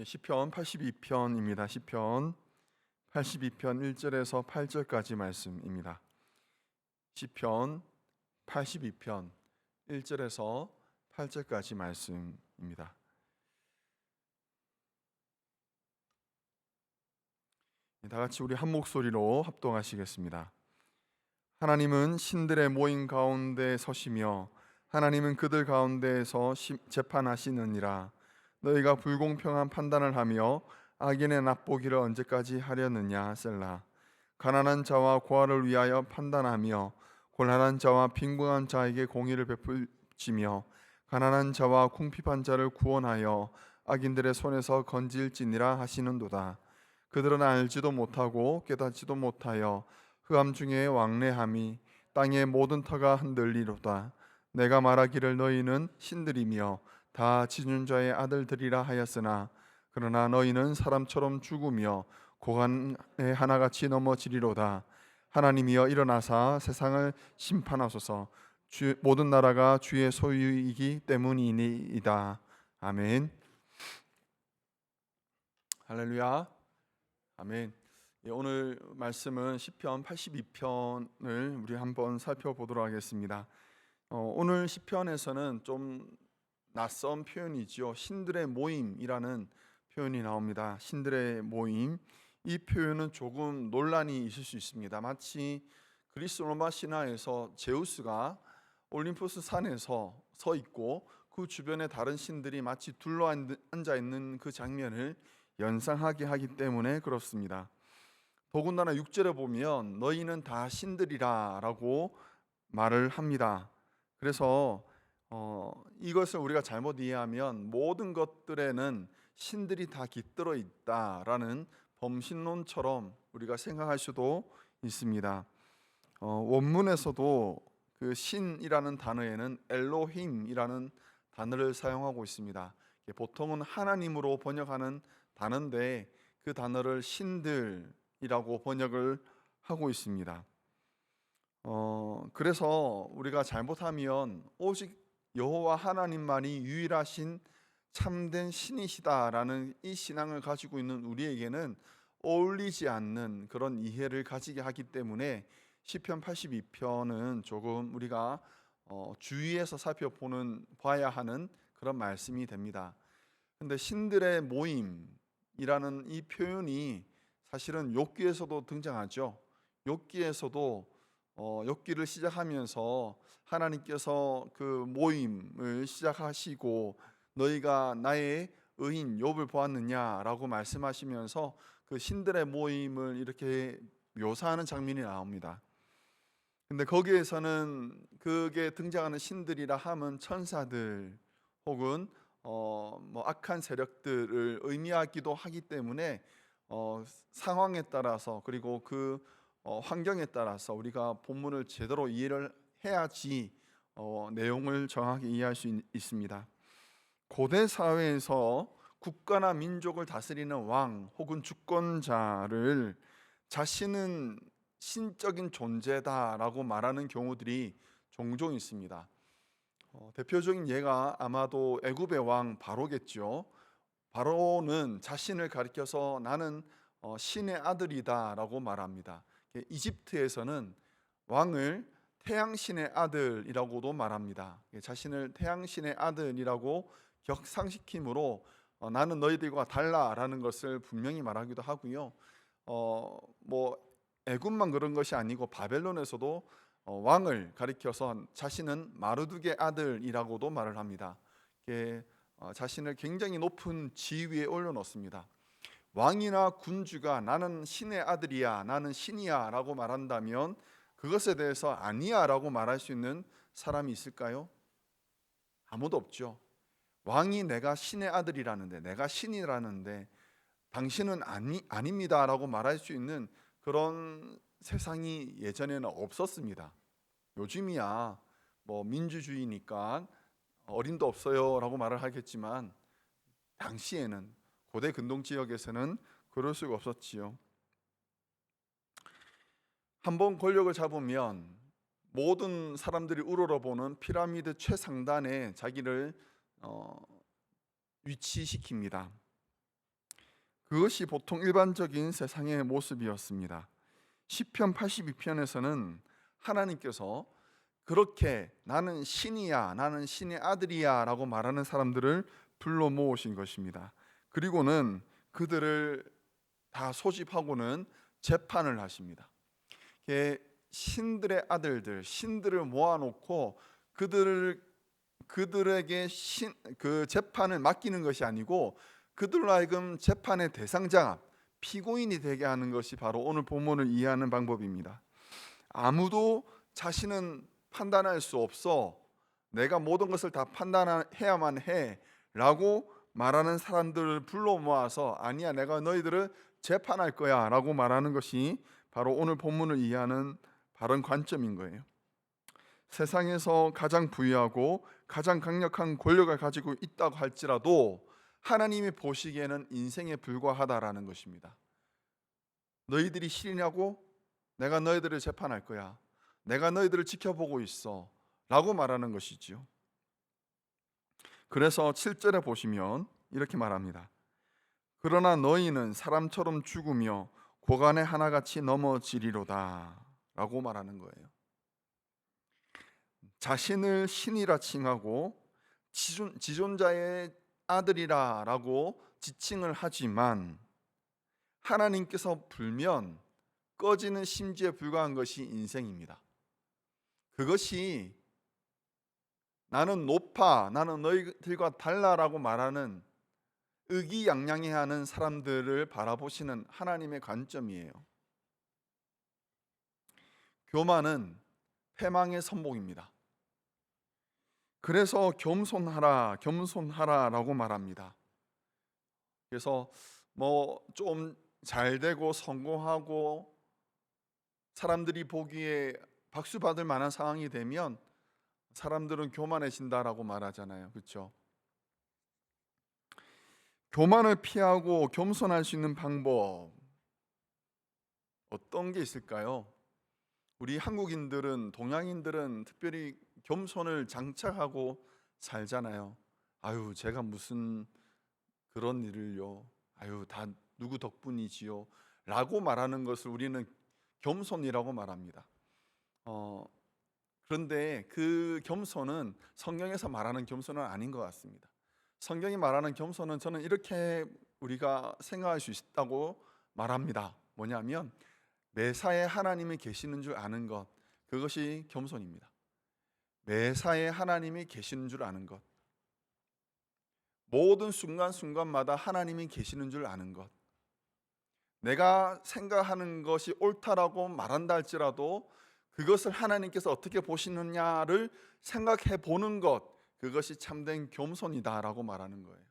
시편 82편입니다. 시편 82편 1절에서 8절까지 말씀입니다. 시편 82편 1절에서 8절까지 말씀입니다. 다 같이 우리 한 목소리로 합동하시겠습니다. 하나님은 신들의 모임 가운데 서시며 하나님은 그들 가운데에서 재판하시느니라. 너희가 불공평한 판단을 하며 악인의 납보기를 언제까지 하려느냐. 셀라. 가난한 자와 고아를 위하여 판단하며 곤란한 자와 빈곤한 자에게 공의를 베풀지며 가난한 자와 궁핍한 자를 구원하여 악인들의 손에서 건질지니라 하시는도다. 그들은 알지도 못하고 깨닫지도 못하여 흑암 중에 왕래함이 땅의 모든 터가 흔들리로다. 내가 말하기를 너희는 신들이며 다 지준 자의 아들들이라 하였으나 그러나 너희는 사람처럼 죽으며 고관에 하나같이 넘어지리로다. 하나님이여 일어나사 세상을 심판하소서. 모든 나라가 주의 소유이기 때문이니이다. 아멘. 할렐루야. 아멘. 오늘 말씀은 시편 82편을 우리 한번 살펴보도록 하겠습니다. 오늘 시편에서는 좀 낯선 표현이죠. 신들의 모임이라는 표현이 나옵니다. 신들의 모임. 이 표현은 조금 논란이 있을 수 있습니다. 마치 그리스 로마 신화에서 제우스가 올림푸스 산에서 서 있고 그 주변에 다른 신들이 마치 둘러앉아 있는 그 장면을 연상하게 하기 때문에 그렇습니다. 더군다나 6절에 보면 너희는 다 신들이라 라고 말을 합니다. 그래서 이것을 우리가 잘못 이해하면 모든 것들에는 신들이 다 깃들어 있다라는 범신론처럼 우리가 생각할 수도 있습니다. 원문에서도 그 신이라는 단어에는 엘로힘이라는 단어를 사용하고 있습니다. 보통은 하나님으로 번역하는 단어인데 그 단어를 신들이라고 번역을 하고 있습니다. 그래서 우리가 잘못하면 오직 여호와 하나님만이 유일하신 참된 신이시다라는 이 신앙을 가지고 있는 우리에게는 어울리지 않는 그런 이해를 가지게 하기 때문에 시편 82편은 조금 우리가 주의해서 살펴봐야 하는 그런 말씀이 됩니다. 근데 신들의 모임이라는 이 표현이 사실은 욥기에서도 등장하죠. 욥기에서도 욥기를 시작하면서 하나님께서 그 모임을 시작하시고 너희가 나의 의인 욥을 보았느냐라고 말씀하시면서 그 신들의 모임을 이렇게 묘사하는 장면이 나옵니다. 근데 거기에서는 그게 등장하는 신들이라 함은 천사들 혹은 뭐 악한 세력들을 의미하기도 하기 때문에 상황에 따라서 그리고 그 환경에 따라서 우리가 본문을 제대로 이해를 해야지 내용을 정확히 이해할 수 있습니다. 고대 사회에서 국가나 민족을 다스리는 왕 혹은 주권자를 자신은 신적인 존재다라고 말하는 경우들이 종종 있습니다. 대표적인 예가 아마도 애굽의 왕 바로겠죠. 바로는 자신을 가리켜서 나는 신의 아들이다라고 말합니다. 이집트에서는 왕을 태양신의 아들이라고도 말합니다. 자신을 태양신의 아들이라고 격상시킴으로 나는 너희들과 달라라는 것을 분명히 말하기도 하고요. 뭐 애굽만 그런 것이 아니고 바벨론에서도 왕을 가리켜서 자신은 마르둑의 아들이라고도 말을 합니다. 자신을 굉장히 높은 지위에 올려놓습니다. 왕이나 군주가 나는 신의 아들이야, 나는 신이야 라고 말한다면 그것에 대해서 아니야 라고 말할 수 있는 사람이 있을까요? 아무도 없죠. 왕이 내가 신의 아들이라는데, 내가 신이라는데 당신은 아닙니다 라고 말할 수 있는 그런 세상이 예전에는 없었습니다. 요즘이야 뭐 민주주의니까 어림도 없어요 라고 말을 하겠지만 당시에는 고대 근동 지역에서는 그럴 수가 없었지요. 한번 권력을 잡으면 모든 사람들이 우러러보는 피라미드 최상단에 자기를 위치시킵니다. 그것이 보통 일반적인 세상의 모습이었습니다. 시편 82편에서는 하나님께서 그렇게 나는 신이야, 나는 신의 아들이야 라고 말하는 사람들을 불러 모으신 것입니다. 그리고는 그들을 다 소집하고는 재판을 하십니다. 신들의 아들들, 신들을 모아놓고 그들에게 그 재판을 맡기는 것이 아니고 그들로 하여금 재판의 대상자, 피고인이 되게 하는 것이 바로 오늘 본문을 이해하는 방법입니다. 아무도 자신은 판단할 수 없어, 내가 모든 것을 다 판단해야만 해 라고 말하는 사람들을 불러 모아서 아니야, 내가 너희들을 재판할 거야 라고 말하는 것이 바로 오늘 본문을 이해하는 바른 관점인 거예요. 세상에서 가장 부유하고 가장 강력한 권력을 가지고 있다고 할지라도 하나님이 보시기에는 인생에 불과하다라는 것입니다. 너희들이 신이냐고? 내가 너희들을 재판할 거야. 내가 너희들을 지켜보고 있어 라고 말하는 것이지요. 그래서 7절에 보시면 이렇게 말합니다. 그러나 너희는 사람처럼 죽으며 고간의 하나같이 넘어지리로다 라고 말하는 거예요. 자신을 신이라 칭하고 지존자의 아들이라 라고 지칭을 하지만 하나님께서 불면 꺼지는 심지에 불과한 것이 인생입니다. 그것이 나는 높아, 나는 너희들과 달라라고 말하는 의기양양해하는 사람들을 바라보시는 하나님의 관점이에요. 교만은 패망의 선봉입니다. 그래서 겸손하라, 겸손하라라고 말합니다. 그래서 좀 잘 되고 성공하고 사람들이 보기에 박수 받을 만한 상황이 되면 사람들은 교만해진다라고 말하잖아요. 그렇죠? 교만을 피하고 겸손할 수 있는 방법 어떤 게 있을까요? 우리 한국인들은, 동양인들은 특별히 겸손을 장착하고 살잖아요. 아유, 제가 무슨 그런 일을요. 아유, 다 누구 덕분이지요 라고 말하는 것을 우리는 겸손이라고 말합니다. 그런데 그 겸손은 성경에서 말하는 겸손은 아닌 것 같습니다. 성경이 말하는 겸손은 저는 이렇게 우리가 생각할 수 있다고 말합니다. 뭐냐면 매사에 하나님이 계시는 줄 아는 것, 그것이 겸손입니다. 매사에 하나님이 계시는 줄 아는 것, 모든 순간순간마다 하나님이 계시는 줄 아는 것, 내가 생각하는 것이 옳다라고 말한다 할지라도 그것을 하나님께서 어떻게 보시느냐를 생각해 보는 것, 그것이 참된 겸손이다라고 말하는 거예요.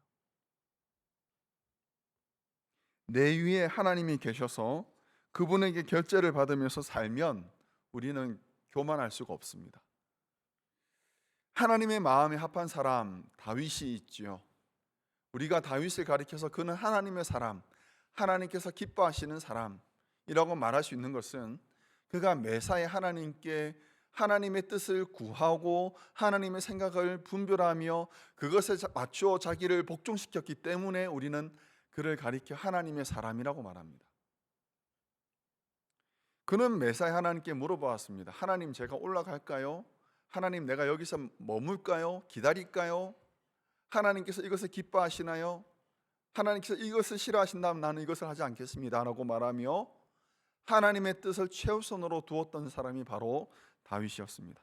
내 위에 하나님이 계셔서 그분에게 결제를 받으면서 살면 우리는 교만할 수가 없습니다. 하나님의 마음에 합한 사람 다윗이 있지요. 우리가 다윗을 가리켜서 그는 하나님의 사람, 하나님께서 기뻐하시는 사람이라고 말할 수 있는 것은 그가 매사에 하나님께 하나님의 뜻을 구하고 하나님의 생각을 분별하며 그것에 맞추어 자기를 복종시켰기 때문에 우리는 그를 가리켜 하나님의 사람이라고 말합니다. 그는 매사에 하나님께 물어보았습니다. 하나님, 제가 올라갈까요? 하나님, 내가 여기서 머물까요? 기다릴까요? 하나님께서 이것을 기뻐하시나요? 하나님께서 이것을 싫어하신다면 나는 이것을 하지 않겠습니다 라고 말하며 하나님의 뜻을 최우선으로 두었던 사람이 바로 다윗이었습니다.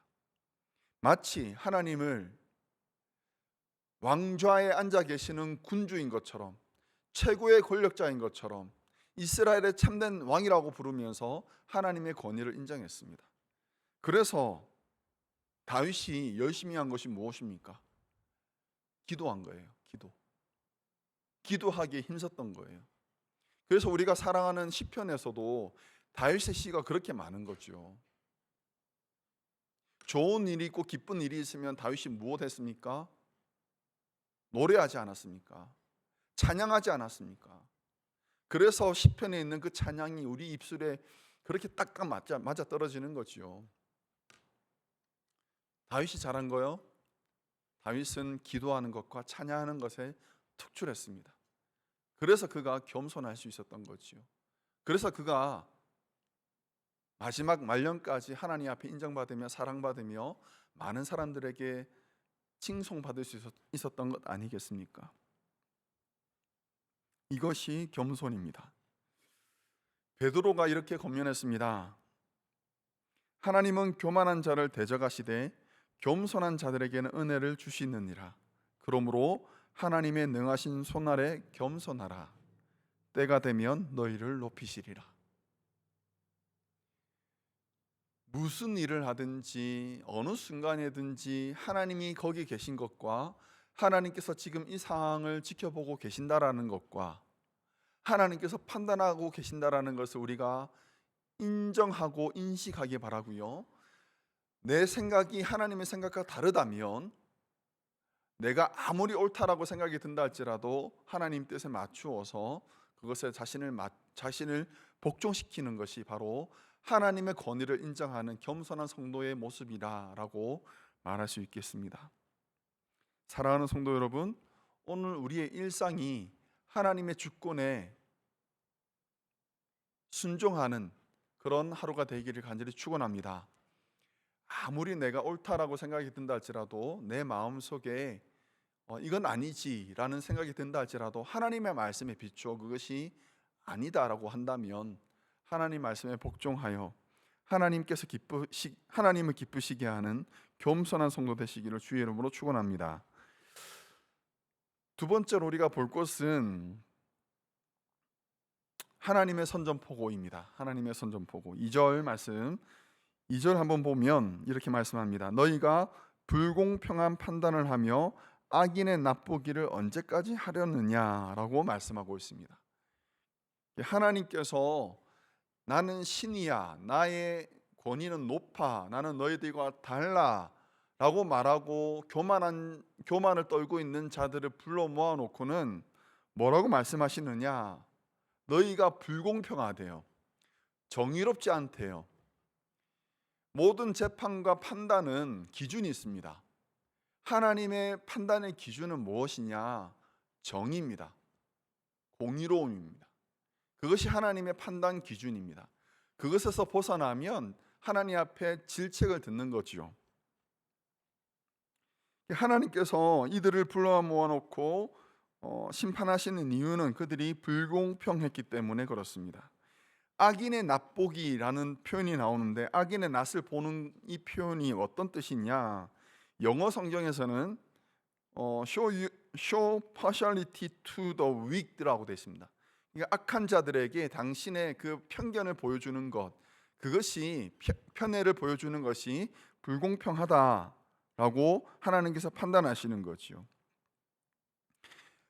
마치 하나님을 왕좌에 앉아 계시는 군주인 것처럼, 최고의 권력자인 것처럼 이스라엘의 참된 왕이라고 부르면서 하나님의 권위를 인정했습니다. 그래서 다윗이 열심히 한 것이 무엇입니까? 기도한 거예요. 기도하기에 힘썼던 거예요. 그래서 우리가 사랑하는 시편에서도 다윗의 시가 그렇게 많은 거죠. 좋은 일이 있고 기쁜 일이 있으면 다윗이 무엇 했습니까? 노래하지 않았습니까? 찬양하지 않았습니까? 그래서 시편에 있는 그 찬양이 우리 입술에 그렇게 딱딱 맞아 떨어지는 거죠. 다윗이 잘한 거요? 다윗은 기도하는 것과 찬양하는 것에 특출했습니다. 그래서 그가 겸손할 수 있었던 거지요. 그래서 그가 마지막 말년까지 하나님 앞에 인정받으며 사랑받으며 많은 사람들에게 칭송받을 수 있었던 것 아니겠습니까? 이것이 겸손입니다. 베드로가 이렇게 권면했습니다. 하나님은 교만한 자를 대적하시되 겸손한 자들에게는 은혜를 주시느니라. 그러므로 하나님의 능하신 손 아래 겸손하라. 때가 되면 너희를 높이시리라. 무슨 일을 하든지 어느 순간에든지 하나님이 거기 계신 것과 하나님께서 지금 이 상황을 지켜보고 계신다라는 것과 하나님께서 판단하고 계신다라는 것을 우리가 인정하고 인식하기 바라고요. 내 생각이 하나님의 생각과 다르다면 내가 아무리 옳다라고 생각이 든다 할지라도 하나님 뜻에 맞추어서 그것에 자신을 복종시키는 것이 바로 하나님의 권위를 인정하는 겸손한 성도의 모습이라고 말할 수 있겠습니다. 사랑하는 성도 여러분, 오늘 우리의 일상이 하나님의 주권에 순종하는 그런 하루가 되기를 간절히 축원합니다. 아무리 내가 옳다라고 생각이 든다 할지라도 내 마음속에 이건 아니지라는 생각이 든다 할지라도 하나님의 말씀에 비추어 그것이 아니다라고 한다면 하나님 말씀에 복종하여 하나님을 기쁘시게 하는 겸손한 성도 되시기를 주의 이름으로 축원합니다. 두 번째로 우리가 볼 것은 하나님의 선전포고입니다. 하나님의 선전포고. 2절 말씀, 2절 한번 보면 이렇게 말씀합니다. 너희가 불공평한 판단을 하며 악인의 납보기를 언제까지 하려느냐라고 말씀하고 있습니다. 하나님께서 나는 신이야, 나의 권위는 높아, 나는 너희들과 달라 라고 말하고 교만을 떨고 있는 자들을 불러 모아놓고는 뭐라고 말씀하시느냐? 너희가 불공평하대요. 정의롭지 않대요. 모든 재판과 판단은 기준이 있습니다. 하나님의 판단의 기준은 무엇이냐? 정의입니다. 공의로움입니다. 그것이 하나님의 판단 기준입니다. 그것에서 벗어나면 하나님 앞에 질책을 듣는 거지요. 하나님께서 이들을 불러 모아놓고 심판하시는 이유는 그들이 불공평했기 때문에 그렇습니다. 악인의 낫보기라는 표현이 나오는데 악인의 낫을 보는 이 표현이 어떤 뜻이냐? 영어 성경에서는 show partiality to the wicked라고 되어 있습니다. 그러니까 악한 자들에게 당신의 그 편견을 보여주는 것, 그것이 편애를 보여주는 것이 불공평하다라고 하나님께서 판단하시는 거죠.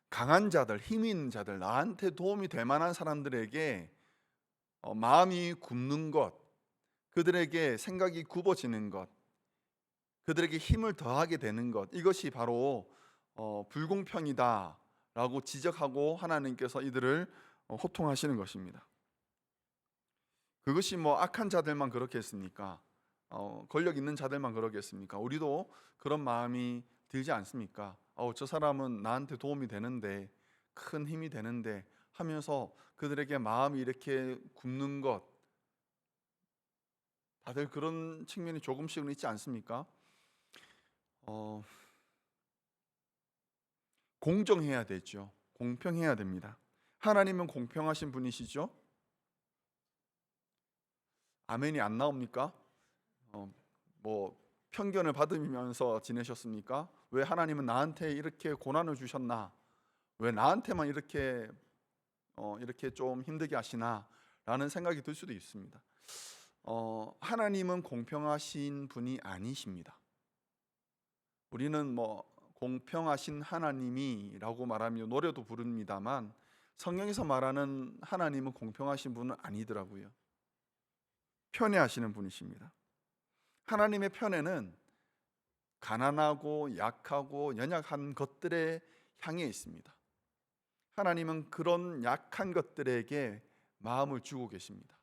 강한 자들, 힘 있는 자들, 나한테 도움이 될 만한 사람들에게 마음이 굽는 것, 그들에게 생각이 굽어지는 것, 그들에게 힘을 더하게 되는 것, 이것이 바로 불공평이다라고 지적하고 하나님께서 이들을 호통하시는 것입니다. 그것이 뭐 악한 자들만 그렇겠습니까? 권력 있는 자들만 그러겠습니까? 우리도 그런 마음이 들지 않습니까? 저 사람은 나한테 도움이 되는데, 큰 힘이 되는데 하면서 그들에게 마음이 이렇게 굽는 것, 다들 그런 측면이 조금씩은 있지 않습니까? 공정해야 되죠. 공평해야 됩니다. 하나님은 공평하신 분이시죠? 아멘이 안 나옵니까? 뭐 편견을 받으면서 지내셨습니까? 왜 하나님은 나한테 이렇게 고난을 주셨나? 왜 나한테만 이렇게 좀 힘들게 하시나? 라는 생각이 들 수도 있습니다. 하나님은 공평하신 분이 아니십니다. 우리는 뭐 공평하신 하나님이라고 말하며 노래도 부릅니다만 성경에서 말하는 하나님은 공평하신 분은 아니더라고요. 편애하시는 분이십니다. 하나님의 편애는 가난하고 약하고 연약한 것들에 향해 있습니다. 하나님은 그런 약한 것들에게 마음을 주고 계십니다.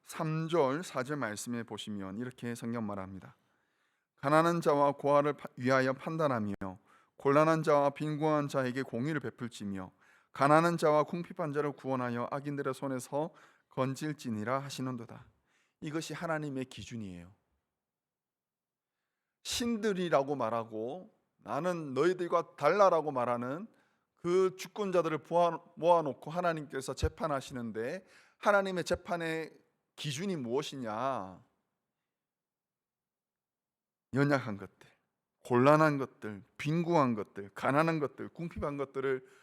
3절 4절 말씀에 보시면 이렇게 성경 말합니다. 가난한 자와 고아를 위하여 판단하며 곤란한 자와 빈곤한 자에게 공의를 베풀지며 가난한 자와 궁핍한 자를 구원하여 악인들의 손에서 건질지니라 하시는도다. 이것이 하나님의 기준이에요. 신들이라고 말하고 나는 너희들과 달라라고 말하는 그 주권자들을 모아놓고 하나님께서 재판하시는데, 하나님의 재판의 기준이 무엇이냐? 연약한 것들, 곤란한 것들, 빈궁한 것들, 가난한 것들, 궁핍한 것들을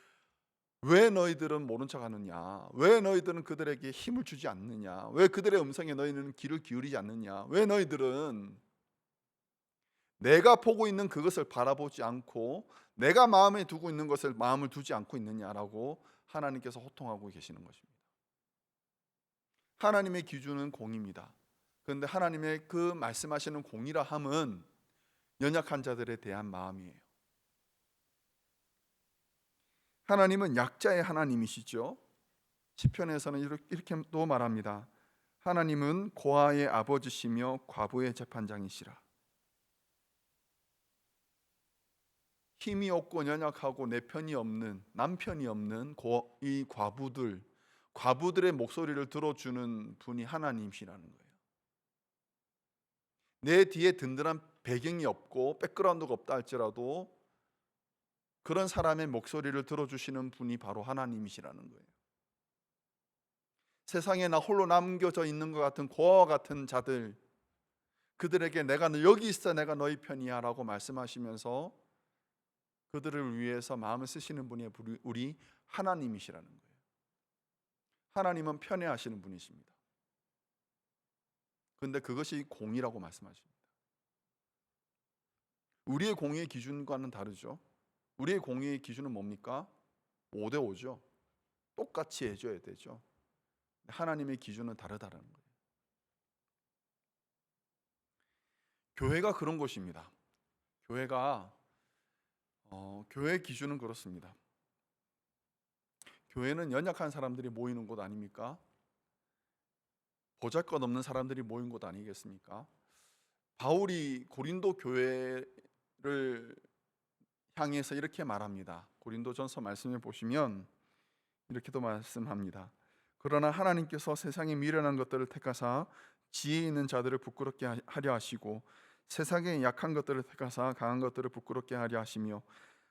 왜 너희들은 모른 척하느냐? 왜 너희들은 그들에게 힘을 주지 않느냐? 왜 그들의 음성에 너희는 귀를 기울이지 않느냐? 왜 너희들은 내가 보고 있는 그것을 바라보지 않고 내가 마음에 두고 있는 것을 마음을 두지 않고 있느냐라고 하나님께서 호통하고 계시는 것입니다. 하나님의 기준은 공입니다. 그런데 하나님의 그 말씀하시는 공이라 함은 연약한 자들에 대한 마음이에요. 하나님은 약자의 하나님이시죠. 시편에서는 이렇게 또 말합니다. 하나님은 고아의 아버지시며 과부의 재판장이시라. 힘이 없고 연약하고 내 편이 없는, 남편이 없는 이 과부들의 목소리를 들어주는 분이 하나님이시라는 거예요. 내 뒤에 든든한 배경이 없고 백그라운드가 없다 할지라도 그런 사람의 목소리를 들어주시는 분이 바로 하나님이시라는 거예요. 세상에 나 홀로 남겨져 있는 것 같은 고아와 같은 자들, 그들에게 내가 여기 있어, 내가 너희 편이야 라고 말씀하시면서 그들을 위해서 마음을 쓰시는 분이 우리 하나님이시라는 거예요. 하나님은 편애하시는 분이십니다. 그런데 그것이 공의라고 말씀하십니다. 우리의 공의의 기준과는 다르죠. 우리의 공의의 기준은 뭡니까? 5대 5죠. 똑같이 해줘야 되죠. 하나님의 기준은 다르다는 거예요. 교회가 그런 곳입니다. 교회의 기준은 그렇습니다. 교회는 연약한 사람들이 모이는 곳 아닙니까? 보잘것없는 사람들이 모인 곳 아니겠습니까? 바울이 고린도 교회를 향해서 이렇게 말합니다. 고린도전서 말씀을 보시면 이렇게도 말씀합니다. 그러나 하나님께서 세상의 미련한 것들을 택하사 지혜 있는 자들을 부끄럽게 하려 하시고 세상의 약한 것들을 택하사 강한 것들을 부끄럽게 하려 하시며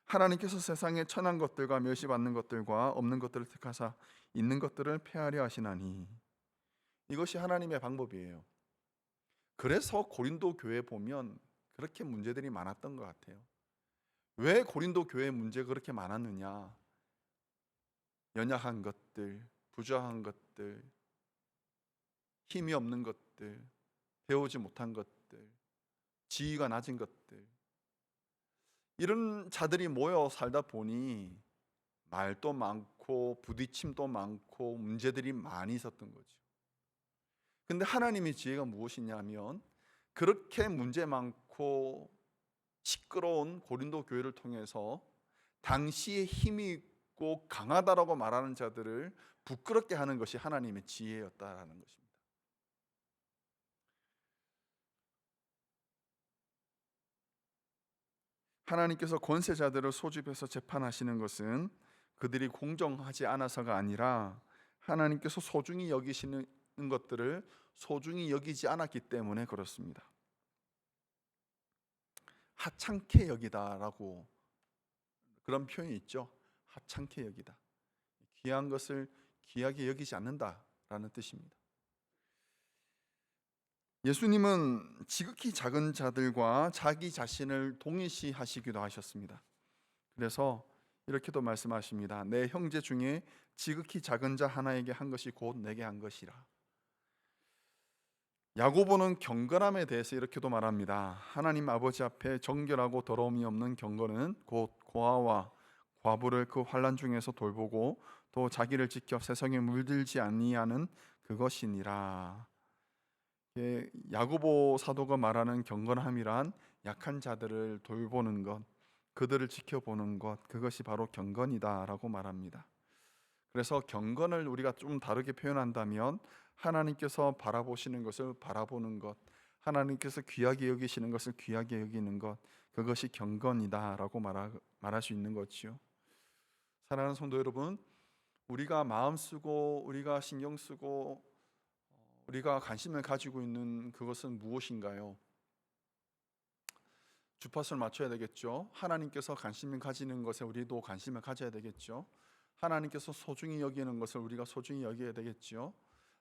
하나님께서 세상의 천한 것들과 멸시받는 것들과 없는 것들을 택하사 있는 것들을 폐하려 하시나니. 이것이 하나님의 방법이에요. 그래서 고린도 교회 보면 그렇게 문제들이 많았던 것 같아요. 왜 고린도 교회 문제가 그렇게 많았느냐? 연약한 것들, 부정한 것들, 힘이 없는 것들, 배우지 못한 것들, 지위가 낮은 것들, 이런 자들이 모여 살다 보니 말도 많고 부딪힘도 많고 문제들이 많이 있었던 거죠. 근데 하나님의 지혜가 무엇이냐면 그렇게 문제 많고 시끄러운 고린도 교회를 통해서 당시에 힘이 있고 강하다라고 말하는 자들을 부끄럽게 하는 것이 하나님의 지혜였다라는 것입니다. 하나님께서 권세자들을 소집해서 재판하시는 것은 그들이 공정하지 않아서가 아니라 하나님께서 소중히 여기시는 것들을 소중히 여기지 않았기 때문에 그렇습니다. 하찮게 여기다라고 그런 표현이 있죠. 하찮게 여기다. 귀한 것을 귀하게 여기지 않는다라는 뜻입니다. 예수님은 지극히 작은 자들과 자기 자신을 동일시하시기도 하셨습니다. 그래서 이렇게도 말씀하십니다. 내 형제 중에 지극히 작은 자 하나에게 한 것이 곧 내게 한 것이라. 야고보는 경건함에 대해서 이렇게도 말합니다. 하나님 아버지 앞에 정결하고 더러움이 없는 경건은 곧 고아와 과부를 그 환난 중에서 돌보고 또 자기를 지켜 세상에 물들지 아니하는 그것이니라. 야고보 사도가 말하는 경건함이란 약한 자들을 돌보는 것, 그들을 지켜보는 것, 그것이 바로 경건이다라고 말합니다. 그래서 경건을 우리가 좀 다르게 표현한다면 하나님께서 바라보시는 것을 바라보는 것, 하나님께서 귀하게 여기시는 것을 귀하게 여기는 것, 그것이 경건이다라고 말할 수 있는 거지요. 사랑하는 성도 여러분, 우리가 마음 쓰고 우리가 신경 쓰고 우리가 관심을 가지고 있는 그것은 무엇인가요? 주파수를 맞춰야 되겠죠. 하나님께서 관심을 가지는 것에 우리도 관심을 가져야 되겠죠. 하나님께서 소중히 여기는 것을 우리가 소중히 여겨야 되겠죠.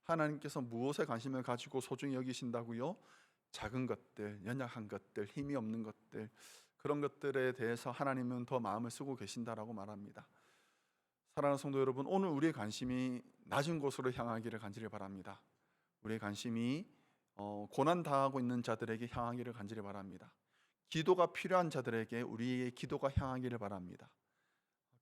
하나님께서 무엇에 관심을 가지고 소중히 여기신다고요? 작은 것들, 연약한 것들, 힘이 없는 것들, 그런 것들에 대해서 하나님은 더 마음을 쓰고 계신다라고 말합니다. 사랑하는 성도 여러분, 오늘 우리의 관심이 낮은 곳으로 향하기를 간절히 바랍니다. 우리의 관심이 고난 당하고 있는 자들에게 향하기를 간절히 바랍니다. 기도가 필요한 자들에게 우리의 기도가 향하기를 바랍니다.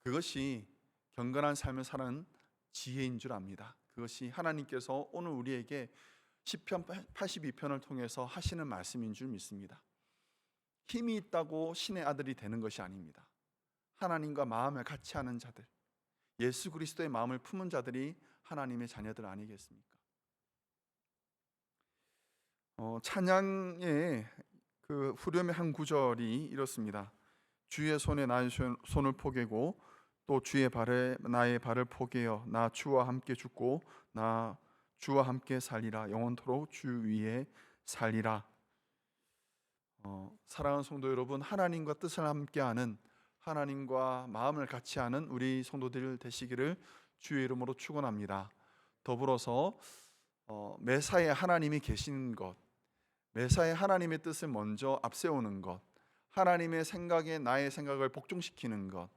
그것이 경건한 삶을 사는 지혜인 줄 압니다. 그것이 하나님께서 오늘 우리에게 시편 82편을 통해서 하시는 말씀인 줄 믿습니다. 힘이 있다고 신의 아들이 되는 것이 아닙니다. 하나님과 마음을 같이 하는 자들, 예수 그리스도의 마음을 품은 자들이 하나님의 자녀들 아니겠습니까? 찬양의 그 후렴의 한 구절이 이렇습니다. 주의 손에 나의 손을 포개고 또 주의 발에 나의 발을 포개어 나 주와 함께 죽고 나 주와 함께 살리라. 영원토록 주 위에 살리라. 사랑하는 성도 여러분, 하나님과 뜻을 함께하는, 하나님과 마음을 같이 하는 우리 성도들 되시기를 주의 이름으로 축원합니다. 더불어서 매사에 하나님이 계시는 것, 매사에 하나님의 뜻을 먼저 앞세우는 것, 하나님의 생각에 나의 생각을 복종시키는 것,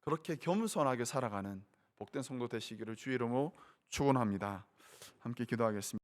그렇게 겸손하게 살아가는 복된 성도 되시기를 주의 이름으로 축원합니다. 함께 기도하겠습니다.